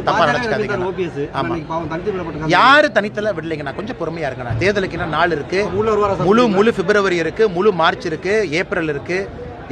தப்பா நினைச்சுக்காதீங்க. ஆமா, யாரு தனித்தல விடலைங்க. நான் கொஞ்சம் பொறுமையா இருக்கேன். தேர்தலுக்கு நாள் இருக்கு, முழு பிப்ரவரி இருக்கு, முழு மார்ச் இருக்கு, ஏப்ரல் இருக்கு,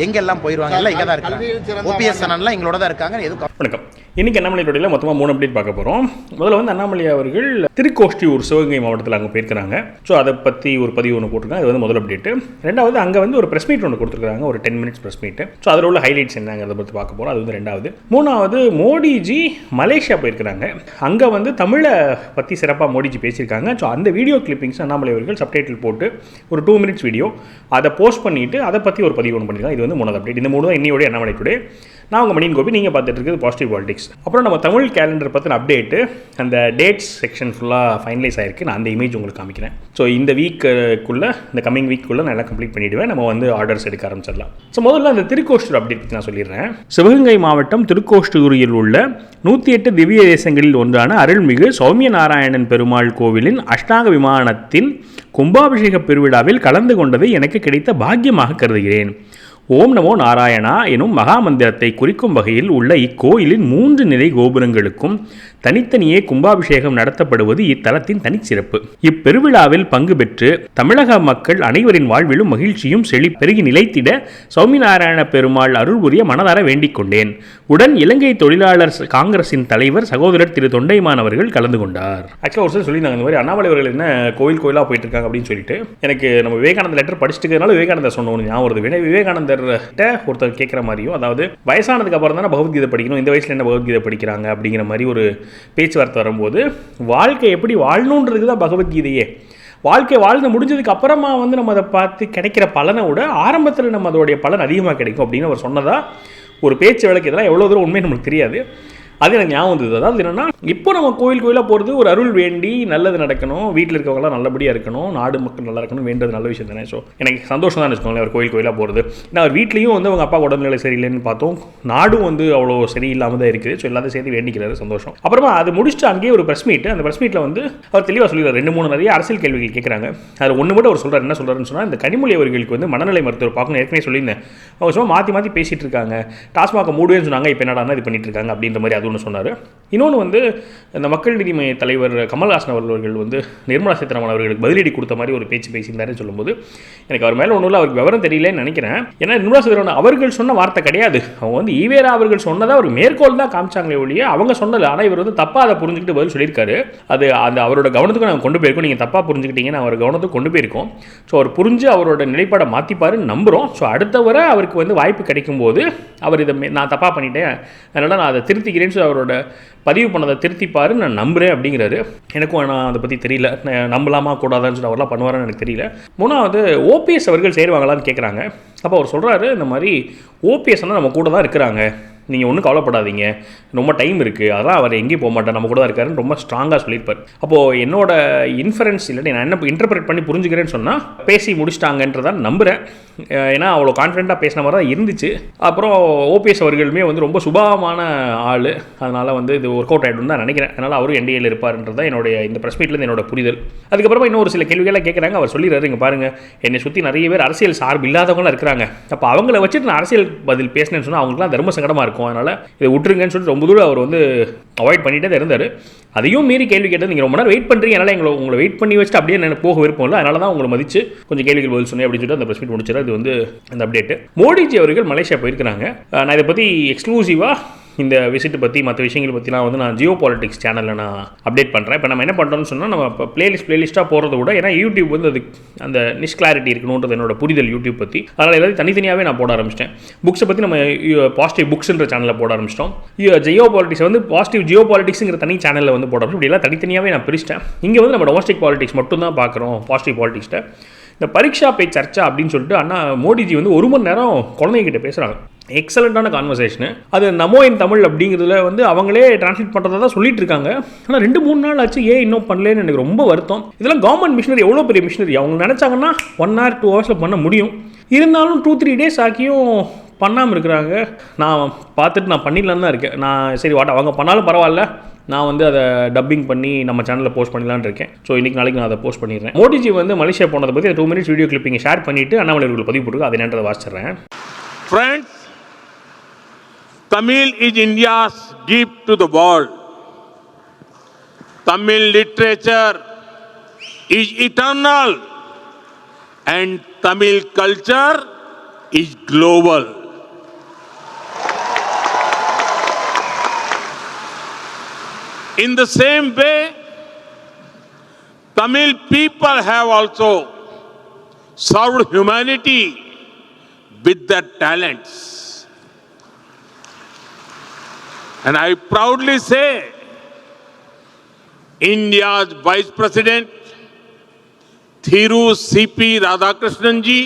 எங்கெல்லாம் போயிருவாங்க, எல்லாம் இங்கே தான் இருக்காங்க. ஓபிஎஸ் அண்ணன்லாம் எங்களோட தான் இருக்காங்க. எதுவும் வணக்கம். இன்னைக்கு அண்ணாமலையோட மொத்தமாக 3 அப்டேட் பார்க்க போகிறோம். முதல்ல வந்து அண்ணாமலை அவர்கள் திருக்கோஷ்டியூர் சிவகங்கை மாவட்டத்தில் அங்கே போயிருக்கிறாங்க. ஸோ அதை பற்றி ஒரு பதிவு ஒன்று போட்டிருக்காங்க. அது வந்து முதல் அப்டேட்டு. ரெண்டாவது அங்கே வந்து ஒரு ப்ரெஸ் மீட் ஒன்று கொடுத்துருக்காங்க, ஒரு 10 minutes ப்ரெஸ் மீட்டு. ஸோ அதில் உள்ள ஹைலைட்ஸ் என்னங்கிறத பற்றி பார்க்க போகிறோம். அது வந்து ரெண்டாவது. மூணாவது, மோடிஜி மலேசியா போயிருக்கிறாங்க. அங்கே வந்து தமிழை பற்றி சிறப்பாக மோடிஜி பேசியிருக்காங்க. ஸோ அந்த வீடியோ கிளிப்பிங்ஸ் அண்ணாமலை அவர்கள் சப்டைட்டில் போட்டு ஒரு 2 minutes வீடியோ அதை போஸ்ட் பண்ணிவிட்டு அதை பற்றி ஒரு பதிவு ஒன்று பண்ணியிருக்காங்க. இது வந்து 3வது அப்டேட். இந்த 3 தான் இன்னையோட அண்ணாமலை டுடே. நான் உங்கள் மணியன் கோபி, நீங்கள் பார்த்துட்டு இருக்குது பாசிட்டிவ் பாலிடிக்ஸ். அப்புறம் நம்ம தமிழ் கேலண்டர் பற்றின அப்டேட்டு, அந்த டேட்ஸ் செக்ஷன் ஃபுல்லாக ஃபைனலைஸ் ஆகிருக்கு. நான் அந்த இமேஜ் உங்களுக்கு காமிக்கிறேன். ஸோ இந்த வீக்குள்ளே, இந்த கம்மிங் வீக்குள்ளே நான் எல்லாம் கம்ப்ளீட் பண்ணிவிடுவேன். நம்ம வந்து ஆர்டர்ஸ் எடுக்க ஆரம்பிச்சிடலாம். ஸோ முதல்ல அந்த திருக்கோஷ்டூர் அப்டேட் பற்றி நான் சொல்லிடுறேன். சிவகங்கை மாவட்டம் திருக்கோஷ்டூரில் உள்ள 108 திவ்ய தேசங்களில் ஒன்றான அருள்மிகு சௌமிய நாராயணன் பெருமாள் கோவிலின் அஷ்டாங்க விமானத்தின் கும்பாபிஷேக பெருவிழாவில் கலந்து கொண்டதை எனக்கு கிடைத்த பாக்கியமாக கருதுகிறேன். ஓம் நமோ நாராயணா எனும் மகா மந்திரத்தை குறிக்கும் வகையில் உள்ள இக்கோயிலின் 3 நிலை கோபுரங்களுக்கும் தனித்தனியே கும்பாபிஷேகம் நடத்தப்படுவது இத்தலத்தின் தனிச்சிறப்பு. இப்பெருவிழாவில் பங்கு பெற்று தமிழக மக்கள் அனைவரின் வாழ்விலும் மகிழ்ச்சியும் பெருகி நிலைத்திட சௌமிநாராயண பெருமாள் அருள் புரிய மனதார வேண்டிக் கொண்டேன். உடன் இலங்கை தொழிலாளர் காங்கிரசின் தலைவர் சகோதரர் திரு தொண்டைமான் அவர்கள் கலந்து கொண்டார். ஆக்சுவலாக ஒரு சில சொல்லியிருந்தாங்க, இந்த மாதிரி அண்ணாமலை அவர்கள் என்ன கோயிலாக போயிட்டு இருக்காங்க அப்படின்னு சொல்லிட்டு. எனக்கு நம்ம விவேகானந்த லெட்டர் படிச்சுட்டு இருக்கிறதுனால விவேகானந்தர் சொன்ன ஒன்று ஞாபகம் வருது. விவேகானந்தர் ஒருத்தர் கேட்குற மாதிரியும், அதாவது வயசானதுக்கு அப்புறம் தானே பகவத்கீதை படிக்கணும், இந்த வயசுல என்ன பகவத்கீதை படிக்கிறாங்க அப்படிங்கிற மாதிரி ஒரு பேச்சுவார்த்தை வரும்போது, வாழ்க்கை எப்படி வாழணுன்றதுக்கு தான் பகவத்கீதையே. வாழ்க்கை வாழ்ந்து முடிஞ்சதுக்கு அப்புறமா வந்து நம்ம அதை பார்த்து கிடைக்கிற பலனை விட ஆரம்பத்தில் நம்ம அதோடைய பலன் அதிகமாக கிடைக்கும் அப்படின்னு அவர் சொன்னதா ஒரு பேச்சு வழக்கு. இதெல்லாம் எவ்வளோ தூரம் உண்மை நம்மளுக்கு தெரியாது. அது எனக்கு ஞாபகம் வந்தது. அதாவது என்னென்னா, இப்போ நம்ம கோயிலாக போகிறது ஒரு அருள் வேண்டி நல்லது நடக்கணும், வீட்டில் இருக்கவங்களாம் நல்லபடியாக இருக்கணும், நாடு மக்கள் நல்லா இருக்கணும், வேண்டது நல்ல விஷயம் தானே. ஸோ எனக்கு சந்தோஷம் தான் வச்சுக்கோங்களேன், அவர் கோயிலாக போகிறது. ஏன்னா அவர் வீட்லேயும் வந்து அவங்க அப்பா உடல்நிலை சரியில்லைன்னு பார்த்தோம், நாடும் வந்து அவ்வளோ சரியில்லாமல் தான் இருக்குது. ஸோ எல்லாத்தையும் சேர்த்து வேண்டிக்கிறாரு, சந்தோஷம். அப்புறமா அது முடிச்சுட்டு அங்கேயே ஒரு ப்ரெஸ் மீட்டு. அந்த ப்ரெஸ் மீட்டில் வந்து அவர் தெளிவாக சொல்லிடுறாரு. 2-3 நிறைய அரசியல் கேள்விகள் கேட்குறாங்க. அதில் ஒன்று மட்டும் அவர் சொல்கிறார். என்ன சொல்கிறாருன்னு சொன்னால், இந்த கனிமொழி அவர்களுக்கு வந்து மனநிலை மருத்துவர் பார்க்கணும், ஏற்கனவே சொல்லியிருந்தேன். அவங்க சும்மா மாற்றி பேசிகிட்டு இருக்காங்க, டாஸ்மாக மூடுவேன்னு சொன்னாங்க, இப்போ என்னடானா இது பண்ணிட்டு இருக்காங்க அப்படின்ற மாதிரி அது ஒன்று சொன்னார். இன்னொன்று வந்து, இந்த மக்கள் நீதி மைய தலைவர் கமல்ஹாசன் அவர்கள் வந்து நிர்மலா சீதாராமன் அவர்களுக்கு பதிலடி கொடுத்த மாதிரி ஒரு பேச்சு பேசியிருந்தாருன்னு சொல்லும்போது, எனக்கு அவர் மேலே ஒன்றும் இல்லை, அவருக்கு விவரம் தெரியலன்னு நினைக்கிறேன். ஏன்னா நிர்மலா சீதாராமன் அவர்கள் சொன்ன வார்த்தை கிடையாது. அவங்க வந்து ஈவேரா அவர்கள் சொன்னதாக அவர் மேற்கோள் தான் காமிச்சாங்களே ஒழிய அவங்க சொன்னது. ஆனால் இவர் வந்து தப்பாக அதை புரிஞ்சுக்கிட்டு பதில் சொல்லியிருக்காரு. அது அந்த அவரோட கவனத்துக்கும் நாங்கள் கொண்டு போயிருக்கோம். நீங்கள் தப்பாக புரிஞ்சுக்கிட்டீங்கன்னு அவர் கவனத்துக்கு கொண்டு போயிருக்கோம். ஸோ அவர் புரிஞ்சு அவரோட நிலைப்பாடை மாற்றிப்பாருன்னு நம்புகிறோம். ஸோ அடுத்த வரை அவருக்கு வந்து வாய்ப்பு கிடைக்கும்போது அவர் இதை நான் தப்பாக பண்ணிட்டேன், அதனால் நான் அதை திருத்திக்கிறேன்னு சொல்லி அவரோட பதிவு பண்ணதை திருத்திப்பாரு நான் நம்புகிறேன் அப்படிங்கிறாரு. எனக்கும் நான் அதை பற்றி தெரியல, நம்பலாமா கூடாதான்னு சொல்லி அவர்லாம் பண்ணுவாருன்னு எனக்கு தெரியல. மூணாவது, ஓபிஎஸ் அவர்கள் சேருவாங்களான்னு கேட்குறாங்க. அப்போ அவர் சொல்கிறாரு, இந்த மாதிரி ஓபிஎஸ்னால் நம்ம கூட தான் இருக்கிறாங்க, நீங்கள் ஒன்றும் கவலைப்படாதீங்க, ரொம்ப டைம் இருக்குது, அதெல்லாம் அவர் எங்கேயும் போக மாட்டார், நம்ம கூட தான் இருக்காருன்னு ரொம்ப ஸ்ட்ராங்காக சொல்லியிருப்பார். அப்போது என்னோட இன்ஃபரன்ஸ் இல்லை, நான் என்ன இன்டர்பிரேட் பண்ணி புரிஞ்சுக்கிறேன்னு சொன்னால் பேசி முடிச்சிட்டாங்கன்றதான் நம்புகிறேன். ஏன்னா அவ்வளோ கான்ஃபிடென்ட்டாக பேசின மாதிரி தான் இருந்துச்சு. அப்புறம் ஓபிஎஸ் அவர்களுமே வந்து ரொம்ப சுபாவமான ஆள், அதனால் வந்து இது ஒர்க் அவுட் ஆகிடும் தான் நினைக்கிறேன். அதனால் அவரும் என்டிஏல இருப்பார்ன்றது தான் என்னுடைய இந்த ப்ரெஸ் மீட்லேருந்து என்னோட புரிதல். அதுக்கப்புறமா இன்னொரு சில கேள்விகளாக கேட்குறாங்க. அவர் சொல்லிடுறாரு, இங்கே பாருங்கள், என்னை சுற்றி நிறைய பேர் அரசியல் சார்பு இல்லாதவங்களாம் இருக்கிறாங்க, அப்போ அவங்கள வச்சுட்டு நான் அரசியல் பதில் பேசினேன்னு சொன்னால் அவங்களுக்குலாம் தர்ம சங்கடமாக இருக்கும், அதனால் இதை விட்டுருங்கன்னு சொல்லிட்டு ரொம்ப தூரம் அவர் வந்து அவாய்ட் பண்ணிகிட்டே தான் இருந்தார். அதையும் மீறி கேள்வி கேட்டது, நீங்கள் ரொம்ப நேரம் வெயிட் பண்ணுறீங்க, அதனால் உங்களை வெயிட் பண்ணி வச்சுட்டு அப்படியே எனக்கு போக விருப்பம் இல்லை, அதனால தான் உங்களை மதித்து கொஞ்சம் கேள்விகள் பதில் சொன்னேன் அப்படின்னு சொல்லிட்டு அந்த ப்ரெஸ் மீட் முடிச்சிடறாரு. இது வந்து அந்த அப்டேட்டு. மோடிஜி அவர்கள் மலேசியா போயிருக்கிறாங்க. நான் இதை பற்றி எக்ஸ்க்ளூசிவாக இந்த விசிட்டு பற்றி மற்ற விஷயங்கள் பற்றிலாம் வந்து நான் ஜியோ பாலிட்டிக்ஸ் சேனலில் நான் அப்டேட் பண்ணுறேன். இப்போ நம்ம என்ன பண்ணுறோம்னு சொன்னால், நம்ம இப்போ பிளேலிஸ்ட்டாக போகிறத விட, ஏன்னா யூடியூப் வந்து அது அந்த நிஷ் கிளாரிட்டி இருக்கணுன்றது என்னோட புரிதல் யூடியூப் பற்றி. அதனால் எல்லாத்தையும் தனித்தனியாகவே நான் போட ஆரம்பிச்சிட்டேன். புக்ஸை பற்றி நம்ம பாசிட்டிவ் புக்ஸ்ன்ற சேனலில் போட ஆரம்பிச்சிட்டோம். ஜியோ பாலிட்டிக்ஸ் வந்து பாசிட்டிவ் ஜியோ பாலிட்டிக்ஸுங்கிற தனி சேனலில் வந்து போட ஆரம்பிச்சு. இப்படி எல்லாம் தனித்தனியாகவே நான் பிரிச்சிட்டேன். இங்கே வந்து நம்ம டொமஸ்டிக் பாலிட்டிக்ஸ் மட்டும் தான் பார்க்குறோம், பாசிட்டிவ் பாலிட்டிக்ஸ்ட்டை. இந்த பரீட்சா பே சர்ச்சா அப்படின்னு சொல்லிட்டு அண்ணா மோடிஜி வந்து 1 மணி நேரம் குழந்தைகிட்ட பேசுகிறாங்க. எக்ஸலண்ட்டான கான்வர்சேஷனு. அது நமோ இன் தமிழ் அப்படிங்கிறதுல வந்து அவங்களே டிரான்ஸ்லேட் பண்ணுறதா தான் சொல்லிட்டு இருக்காங்க. ஆனால் 2-3 நாள் ஆச்சு, ஏன் இன்னும் பண்ணலன்னு எனக்கு ரொம்ப வருத்தம். இதெல்லாம் கவர்மெண்ட் மிஷினரி, எவ்வளோ பெரிய மிஷினரி. அவங்க நினச்சாங்கன்னா 1 hour 2 hours பண்ண முடியும். இருந்தாலும் 2-3 days ஆக்கியும் பண்ணாமல் இருக்கிறாங்க. நான் பார்த்துட்டு நான் பண்ணிடலான்னு தான் இருக்கேன். நான் சரி அவங்க பண்ணாலும் பரவாயில்ல, நான் வந்து அதை டப்பிங் பண்ணி நம்ம சேனலில் போஸ்ட் பண்ணலான்னு இருக்கேன். ஸோ இன்றைக்கி நாளைக்கு நான் அதை போஸ்ட் பண்ணிடுறேன். மோடிஜி வந்து மலேசியா போனதை பற்றி 2 minutes வீடியோ கிளிப்பிங்கை ஷேர் பண்ணிவிட்டு அண்ணாமலை அவர்கள் பதிவு போட்டுருக்கு. அதை என்னன்றதை வாசிச்சிடுறேன். Friends, Tamil is India's gift to the world. Tamil literature is eternal and Tamil culture is global. In the same way, Tamil people have also served humanity with their talents. And I proudly say, India's Vice President, Thiru C.P. Radhakrishnan ji,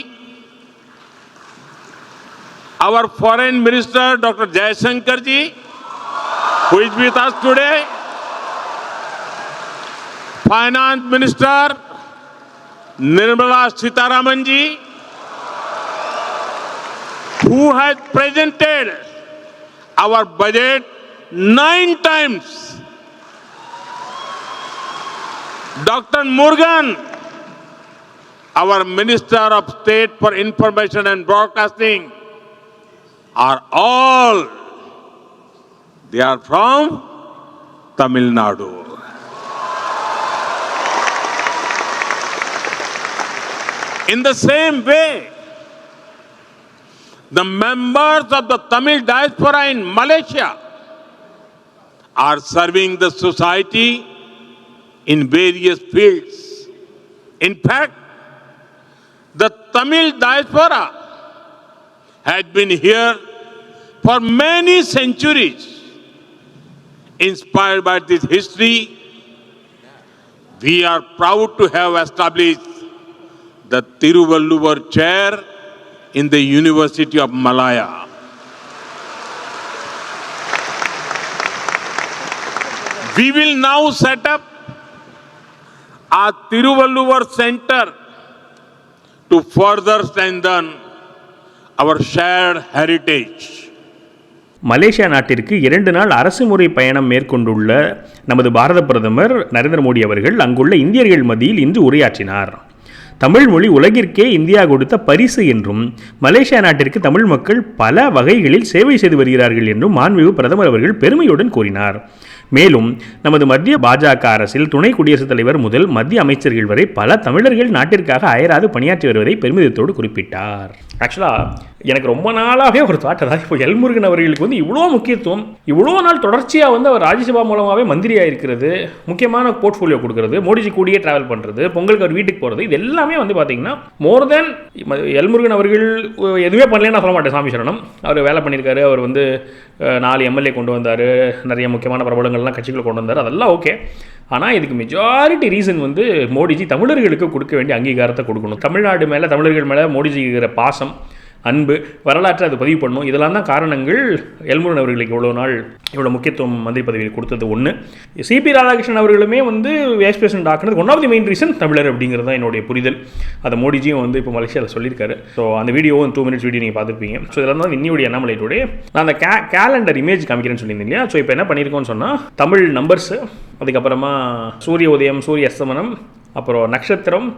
our Foreign Minister, Dr. Jaishankar ji, who is with us today, Finance Minister, Nirmala Sitharaman ji, who has presented our budget 9 times. Dr. Murugan, our Minister of State for Information and Broadcasting, are all, they are from Tamil Nadu. In the same way, the members of the Tamil diaspora in Malaysia are serving the society in various fields. In fact, the Tamil diaspora had been here for many centuries. Inspired by this history, we are proud to have established the Tiruvalluvar chair in the University of Malaya. We will now set up a Tiruvalluvar Center to further strengthen our shared heritage. Malaysia நாட்டிற்கு 2 நாள் அரசுமுறை பயணம் மேற்கொண்டுள்ள நமது பாரத பிரதமர் நரேந்திர மோடி அவர்கள் அங்குள்ள இந்தியர்கள் மத்தியில் இன்று உரையாற்றினார். தமிழ் மொழி உலகிற்கே இந்தியா கொடுத்த பரிசு என்றும் மலேசியா நாட்டிற்கு தமிழ் மக்கள் பல வகைகளில் சேவை செய்து வருகிறார்கள் என்றும் மாண்புமிகு பிரதமர் அவர்கள் பெருமையுடன் கூறினார். மேலும் நமது மத்திய பாஜக அரசில் துணை குடியரசுத் தலைவர் முதல் மத்திய அமைச்சர்கள் வரை பல தமிழர்கள் நாட்டிற்காக அயராது பணியாற்றி வருவதை பெருமிதத்தோடு குறிப்பிட்டார். ஆக்சுவலாக எனக்கு ரொம்ப நாளாகவே ஒரு தாட், அதாவது இப்போ எல்முருகன் அவர்களுக்கு வந்து இவ்வளோ முக்கியத்துவம், இவ்வளோ நாள் தொடர்ச்சியாக வந்து அவர் ராஜ்யசபா மூலமாகவே மந்திரியாக இருக்கிறது, முக்கியமான போர்ட்ஃபோலியோ கொடுக்கறது, மோடிஜி கூடியே ட்ராவல் பண்ணுறது, பொங்கலுக்கு அவர் வீட்டுக்கு போகிறது, இது எல்லாமே வந்து பார்த்தீங்கன்னா மோர் தென் எல்முருகன் அவர்கள் எதுவுமே பண்ணலன்னு நான் சொல்ல மாட்டேன். சாமி சரணம் அவர் வேலை பண்ணியிருக்காரு. அவர் வந்து 4 எம்எல்ஏ கொண்டு வந்தார், நிறைய முக்கியமான பிரபலங்கள்லாம் கட்சிகளை கொண்டு வந்தார், அதெல்லாம் ஓகே. ஆனால் இதுக்கு மெஜாரிட்டி ரீசன் வந்து மோடிஜி தமிழர்களுக்கு கொடுக்க வேண்டிய அங்கீகாரத்தை கொடுக்கணும். தமிழ்நாடு மேலே, தமிழர்கள் மேலே மோடிஜி இருக்கிற பாசம், அன்பு, வரலாற்றை அது பதிவு பண்ணணும். இதெல்லாம் தான் காரணங்கள் எல்முருகன் அவர்களுக்கு இவ்வளோ நாள் இவ்வளோ முக்கியத்துவம் மந்திரி பதவியில் கொடுத்தது ஒன்று. சிபி ராதாகிருஷ்ணன் அவர்களுமே வந்து வைஸ் பிரசிடென்ட் ஆக்குனது one of the main reason தமிழர் அப்படிங்கிறது தான் என்னுடைய புரிதல். அதை மோடிஜியும் வந்து இப்போ மலேசியாவில் சொல்லியிருக்காரு. ஸோ அந்த வீடியோவும் 2 மினிட்ஸ் வீடியோ நீங்கள் பார்த்துருப்பீங்க. ஸோ இதெல்லாம் தான் இன்னியோடைய அண்ணாமலையோடைய நான் அந்த கேலண்டர் இமேஜ் காமிக்கிறேன்னு சொல்லியிருந்தேன் இல்லையா. ஸோ இப்போ என்ன பண்ணியிருக்கோன்னு சொன்னால் தமிழ் நம்பர்ஸு, அதுக்கப்புறமா சூரிய உதயம், சூரிய அஸ்தமனம், அப்புறம் நட்சத்திரம்,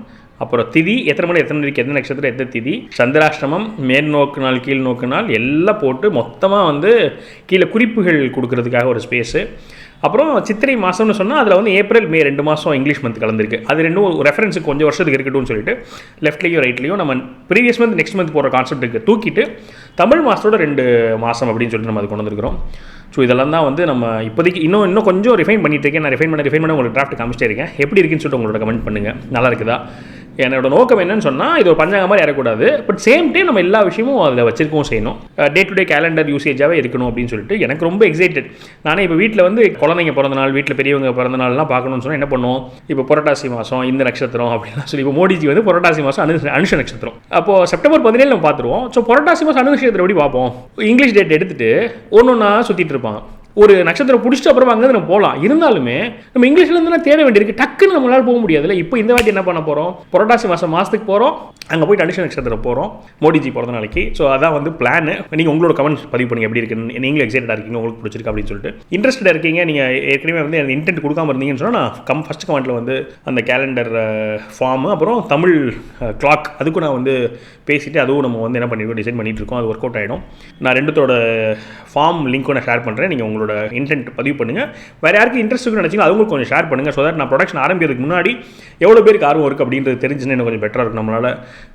அப்புறம் திதி, எத்தனை மணி எத்தனை மணிக்கு எத்தனை நட்சத்திரம் எத்தனை திதி, சந்திராஷ்டமம், மேல்நோக்கு நாள் கீழ் நோக்கு நாள் எல்லாம் போட்டு மொத்தமாக வந்து கீழே குறிப்புகள் கொடுக்கறதுக்காக ஒரு ஸ்பேஸு. அப்புறம் சித்திரை மாதம்னு சொன்னால் அதில் வந்து ஏப்ரல் மே 2 மாதம் இங்கிலீஷ் மந்த் கலந்துருக்கு. அது ரெண்டும் ரெஃபரன்ஸுக்கு கொஞ்சம் வருஷத்துக்கு இருக்கட்டும்னு சொல்லிட்டு லெஃப்ட்லேயும் ரைட்லேயும் நம்ம ப்ரீவியஸ் மந்த் நெக்ஸ்ட் மந்த் போகிற கான்செப்ட்டுக்கு தூக்கிட்டு தமிழ் மாதத்தோட 2 மாதம் அப்படின்னு சொல்லிட்டு நம்ம அது கொண்டு வந்திருக்கிறோம். ஸோ இதெல்லாம் தான் வந்து நம்ம இப்போதைக்கு இன்னும் கொஞ்சம் ரிஃபைன் பண்ணிட்டு இருக்கேன். நான் ரிஃபைன் பண்ண உங்களுக்கு டிராஃப்ட் காமிச்சிட்டே இருக்கேன். எப்படி இருக்குன்னு சொல்லிட்டு உங்களோட கமெண்ட் பண்ணுங்கள். நல்லா இருக்குதா? என்னோட நோக்கம் என்னன்னு சொன்னால் இது ஒரு பஞ்சாங்க மாதிரி இறக்கூடாது, பட் சேம் டைம் நம்ம எல்லா விஷயமும் அதில் வச்சிருக்கவும் செய்யணும். டே டு டே கேலண்டர் யூசேஜாகவே இருக்கணும் அப்படின்னு சொல்லிட்டு எனக்கு ரொம்ப எக்ஸைட்டட். நானே இப்போ வீட்டில் வந்து குழந்தைங்க பிறந்த நாள், வீட்டில் பெரியவங்க பிறந்த நாள்லாம் பார்க்கணும்னு சொன்னால் என்ன பண்ணுவோம், இப்போ புரட்டாசி மாதம் இந்த நட்சத்திரம் அப்படின்லாம் சொல்லி, இப்போ மோடிஜி வந்து புரட்டாசி மாதம் அனுஷ நட்சத்திரம், அப்போது செப்டம்பர் 17 நம்ம பார்த்துருவோம். ஸோ புரட்டாசி மாதம் அனுஷ நட்சத்திரம் எப்படி பார்ப்போம்? இங்கிலீஷ் டேட் எடுத்துகிட்டு ஒன்றா சுற்றிட்டு இருப்பாங்க. ஒரு நட்சத்திரம் பிடிச்சிட்டு அப்புறமா அங்கே நம்ம போகலாம். இருந்தாலுமே நம்ம இங்கிலீஷ்லேருந்து தேட வேண்டியிருக்கு, டக்குன்னு நம்மளால் போக முடியாதுல்ல. இப்போ இந்த வாட்டி என்ன பண்ண போகிறோம், புரட்டாசி மாதத்துக்கு போகிறோம், அங்கே போய்ட்டு அனுஷ நட்சத்திரம் போகிறோம் மோடிஜி பிறந்த நாளைக்கு. ஸோ அதான் வந்து பிளான். நீங்கள் உங்களோட கமெண்ட்ஸ் பதிவு பண்ணி எப்படி இருக்குன்னு, நீங்களும் எக்ஸைட்டடாக இருக்கீங்க, உங்களுக்கு பிடிச்சிருக்கு அப்படின்னு சொல்லிட்டு இன்ட்ரெஸ்டடாக இருக்கீங்க, நீங்கள் ஏற்கனவே வந்து அந்த இன்டென்ட் கொடுக்காம இருந்தீங்கன்னு சொன்னால் நான் ஃபஸ்ட் கமெண்ட்டில் வந்து அந்த கேலண்டர் ஃபார்மு அப்புறம் தமிழ் கிளாக் அதுக்கும் நான் வந்து பேசிவிட்டு அதுவும் நம்ம வந்து என்ன பண்ணியிருக்கோம், டிசைன் பண்ணிகிட்டு இருக்கோம். அது ஒர்க் அவுட் ஆகிடும். நான் 2தோட ஃபார்ம் லிங்க்கும் நான் ஷேர் பண்ணுறேன். நீங்கள் உங்களோட உங்களோட இன்டென்ட் பதிவு பண்ணுங்கள். வேறு யாருக்கு இன்ட்ரெஸ்ட் இருக்குன்னு நினச்சிங்க அவங்களுக்கு கொஞ்சம் ஷேர் பண்ணுங்கள். ஸோ தட் நான் ப்ரொடக்ஷன் ஆரம்பிக்கிறதுக்கு முன்னாடி எவ்வளோ பேருக்கு ஆர்வம் இருக்குது அப்படின்றது தெரிஞ்சுன்னா இன்னும் கொஞ்சம் பெட்டராக இருக்கும். நம்மளால்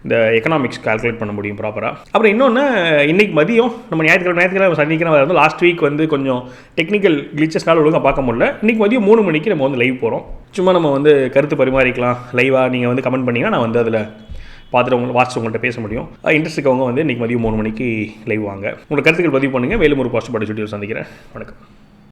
இந்த எக்கனாமிக்ஸ் கால்குலேட் பண்ண முடியும் ப்ராப்பராக. அப்புறம் இன்னொன்று, இன்றைக்கி மதியம் நம்ம ஞாயிற்றுக்கிழமை சந்திக்கிறோம். வந்து லாஸ்ட் வீக் வந்து கொஞ்சம் டெக்னிக்கல் கிளிச்சஸ்னால ஒழுங்காக பார்க்க முடியல. இன்றைக்கி மதியம் 3 மணிக்கு நம்ம வந்து லைவ் போகிறோம். சும்மா நம்ம வந்து கருத்து பரிமாறிக்கலாம் லைவாக. நீங்கள் வந்து கமெண்ட் பண்ணிங்கன்னா நான் வந்து அதில் பார்த்துட்டு வாட்ச் உங்கள்கிட்ட பேச முடியும். இன்ட்ரெஸ்ட் இருக்கவங்க வந்து இன்றைக்கி மதியம் 3 மணிக்கு லைவ் வாங்க. உங்களோட கருத்துக்கள் பதிவு பண்ணுங்கள். மேலும் ஒரு பாசிட்டிவ் வீடியோ சந்திக்கிறேன். வணக்கம்.